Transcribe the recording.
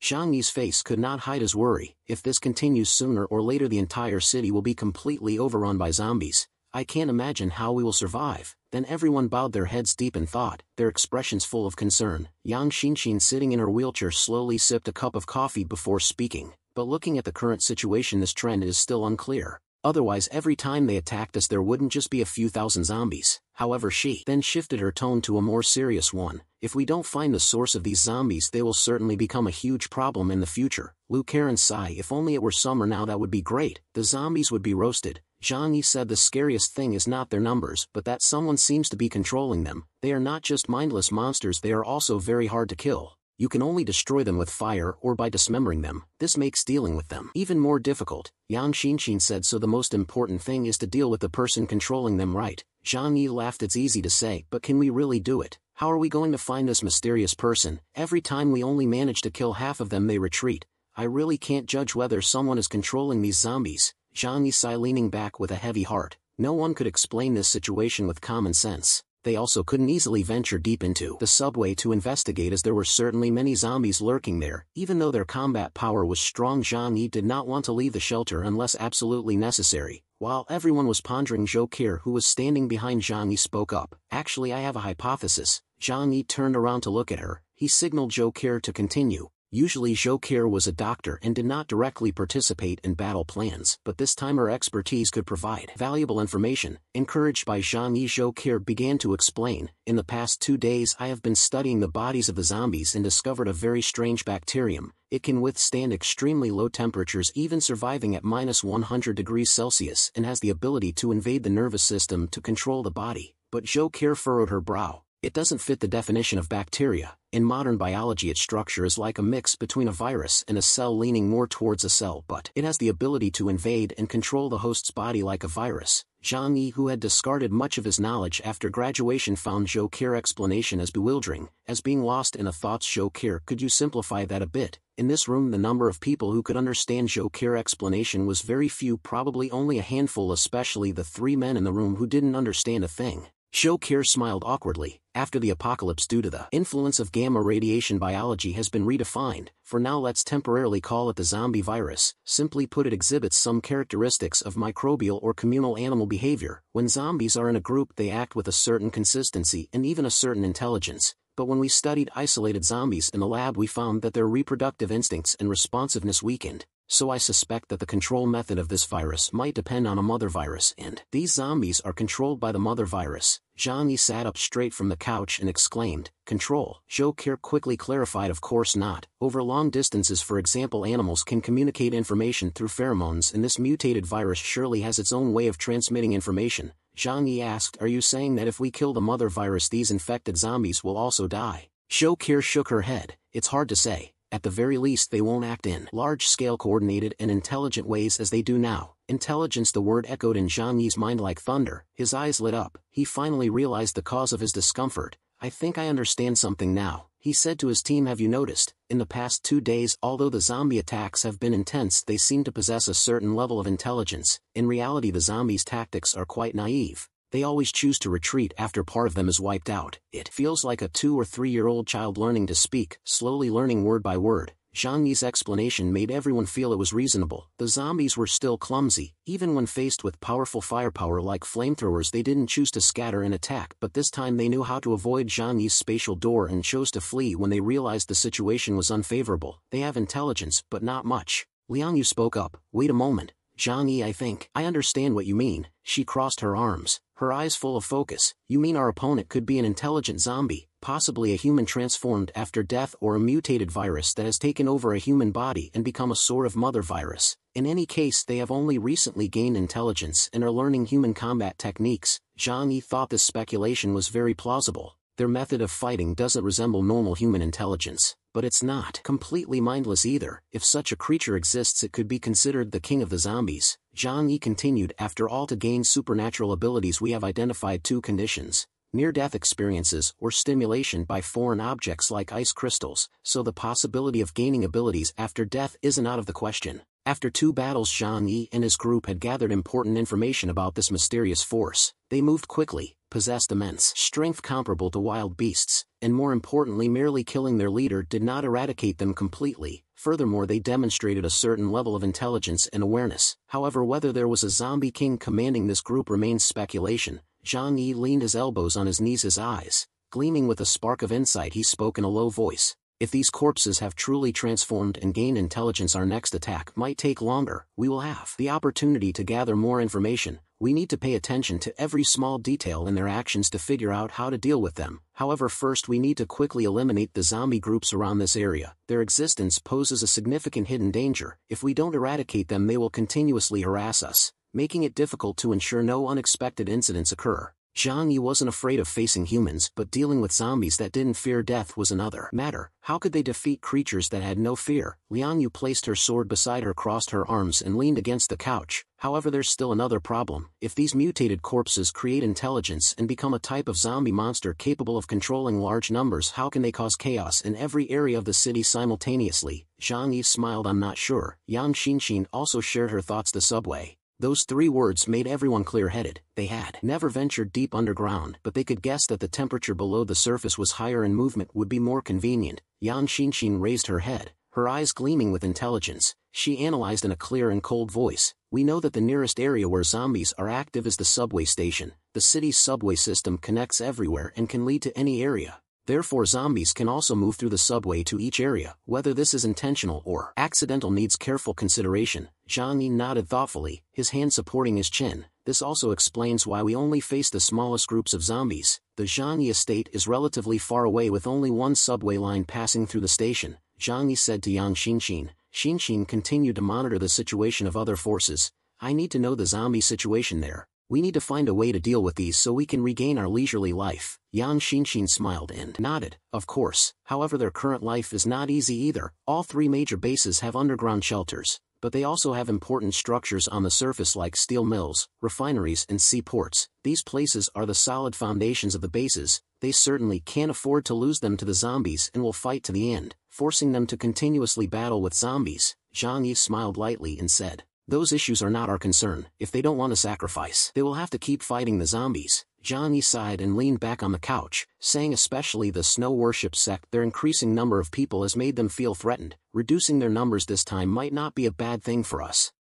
Zhang Yi's face could not hide his worry. If this continues, sooner or later the entire city will be completely overrun by zombies. I can't imagine how we will survive. Then everyone bowed their heads deep in thought, their expressions full of concern. Yang Xinxin, sitting in her wheelchair, slowly sipped a cup of coffee before speaking. But looking at the current situation, this trend is still unclear. Otherwise, every time they attacked us there wouldn't just be a few thousand zombies. However, she then shifted her tone to a more serious one. If we don't find the source of these zombies, they will certainly become a huge problem in the future. Lu Karen sighed. If only it were summer now, that would be great. The zombies would be roasted. Zhang Yi said the scariest thing is not their numbers, but that someone seems to be controlling them. They are not just mindless monsters, they are also very hard to kill. You can only destroy them with fire or by dismembering them. This makes dealing with them even more difficult. Yang Xinxin said, so the most important thing is to deal with the person controlling them, right? Zhang Yi laughed. It's easy to say, but can we really do it? How are we going to find this mysterious person? Every time we only manage to kill half of them, they retreat. I really can't judge whether someone is controlling these zombies. Zhang Yi sighed, leaning back with a heavy heart. No one could explain this situation with common sense. They also couldn't easily venture deep into the subway to investigate, as there were certainly many zombies lurking there. Even though their combat power was strong, Zhang Yi did not want to leave the shelter unless absolutely necessary. While everyone was pondering, Zhou Keir, who was standing behind Zhang Yi, spoke up. Actually, I have a hypothesis. Zhang Yi turned around to look at her. He signaled Zhou Keir to continue. Usually Zhou Keir was a doctor and did not directly participate in battle plans, but this time her expertise could provide valuable information. Encouraged by Zhang Yi, Zhou Keir began to explain. In the past 2 days I have been studying the bodies of the zombies and discovered a very strange bacterium. It can withstand extremely low temperatures, even surviving at -100 degrees Celsius, and has the ability to invade the nervous system to control the body. But Zhou Keir furrowed her brow. It doesn't fit the definition of bacteria. In modern biology, its structure is like a mix between a virus and a cell, leaning more towards a cell, but it has the ability to invade and control the host's body like a virus. Zhang Yi, who had discarded much of his knowledge after graduation, found Zhou Keir's explanation as bewildering, as being lost in a thought. Zhou Keir, could you simplify that a bit? In this room the number of people who could understand Zhou Keir's explanation was very few, probably only a handful, especially the 3 men in the room who didn't understand a thing. Zhou Keir smiled awkwardly. After the apocalypse, due to the influence of gamma radiation, biology has been redefined. For now let's temporarily call it the zombie virus. Simply put, it exhibits some characteristics of microbial or communal animal behavior. When zombies are in a group they act with a certain consistency and even a certain intelligence. But when we studied isolated zombies in the lab we found that their reproductive instincts and responsiveness weakened. So I suspect that the control method of this virus might depend on a mother virus, and these zombies are controlled by the mother virus. Zhang Yi sat up straight from the couch and exclaimed, "Control?" Zhou Keir quickly clarified, "Of course not. Over long distances, for example, animals can communicate information through pheromones, and this mutated virus surely has its own way of transmitting information." Zhang Yi asked, "Are you saying that if we kill the mother virus these infected zombies will also die?" Zhou Keir shook her head. "It's hard to say. At the very least they won't act in large-scale coordinated and intelligent ways as they do now." Intelligence, the word echoed in Zhang Yi's mind like thunder. His eyes lit up. He finally realized the cause of his discomfort. "I think I understand something now," he said to his team. "Have you noticed? In the past 2 days, although the zombie attacks have been intense, they seem to possess a certain level of intelligence. In reality the zombies' tactics are quite naive. They always choose to retreat after part of them is wiped out. It feels like a 2 or 3-year-old child learning to speak, slowly learning word by word." Zhang Yi's explanation made everyone feel it was reasonable. The zombies were still clumsy. Even when faced with powerful firepower like flamethrowers they didn't choose to scatter and attack, but this time they knew how to avoid Zhang Yi's spatial door and chose to flee when they realized the situation was unfavorable. "They have intelligence, but not much." Liang Yu spoke up. "Wait a moment. Zhang Yi, I think I understand what you mean." She crossed her arms, her eyes full of focus. "You mean our opponent could be an intelligent zombie, possibly a human transformed after death, or a mutated virus that has taken over a human body and become a sort of mother virus. In any case they have only recently gained intelligence and are learning human combat techniques." Zhang Yi thought this speculation was very plausible. Their method of fighting doesn't resemble normal human intelligence, but it's not completely mindless either. If such a creature exists it could be considered the king of the zombies. Zhang Yi continued, "After all, to gain supernatural abilities we have identified 2 conditions: near-death experiences or stimulation by foreign objects like ice crystals, so the possibility of gaining abilities after death isn't out of the question." After 2 battles Zhang Yi and his group had gathered important information about this mysterious force. They moved quickly, possessed immense strength comparable to wild beasts, and more importantly merely killing their leader did not eradicate them completely. Furthermore, they demonstrated a certain level of intelligence and awareness. However, whether there was a zombie king commanding this group remains speculation. Zhang Yi leaned his elbows on his knees, his eyes gleaming with a spark of insight. He spoke in a low voice. If these corpses have truly transformed and gained intelligence, our next attack might take longer. We will have the opportunity to gather more information. We need to pay attention to every small detail in their actions to figure out how to deal with them. However, first we need to quickly eliminate the zombie groups around this area. Their existence poses a significant hidden danger. If we don't eradicate them, they will continuously harass us, making it difficult to ensure no unexpected incidents occur. Zhang Yi wasn't afraid of facing humans, but dealing with zombies that didn't fear death was another matter. How could they defeat creatures that had no fear? Liang Yu placed her sword beside her, crossed her arms and leaned against the couch. However, there's still another problem. If these mutated corpses create intelligence and become a type of zombie monster capable of controlling large numbers, how can they cause chaos in every area of the city simultaneously? Zhang Yi smiled. I'm not sure. Yang Xinxin also shared her thoughts. The subway. Those 3 words made everyone clear-headed. They had never ventured deep underground, but they could guess that the temperature below the surface was higher and movement would be more convenient. Yang Xinxin raised her head, her eyes gleaming with intelligence. She analyzed in a clear and cold voice. We know that the nearest area where zombies are active is the subway station. The city's subway system connects everywhere and can lead to any area. Therefore, zombies can also move through the subway to each area. Whether this is intentional or accidental needs careful consideration. Zhang Yi nodded thoughtfully, his hand supporting his chin. This also explains why we only face the smallest groups of zombies. The Zhang Yi estate is relatively far away with only one subway line passing through the station, Zhang Yi said to Yang Xinxin. Xinxin continued to monitor the situation of other forces. I need to know the zombie situation there. We need to find a way to deal with these so we can regain our leisurely life. Yang Xinxin smiled and nodded. Of course. However, their current life is not easy either. All 3 major bases have underground shelters, but they also have important structures on the surface like steel mills, refineries and seaports. These places are the solid foundations of the bases. They certainly can't afford to lose them to the zombies and will fight to the end, forcing them to continuously battle with zombies. Zhang Yi smiled lightly and said, those issues are not our concern. If they don't want to sacrifice, they will have to keep fighting the zombies. Zhang Yi sighed and leaned back on the couch, saying especially the snow worship sect, their increasing number of people has made them feel threatened. Reducing their numbers this time might not be a bad thing for us.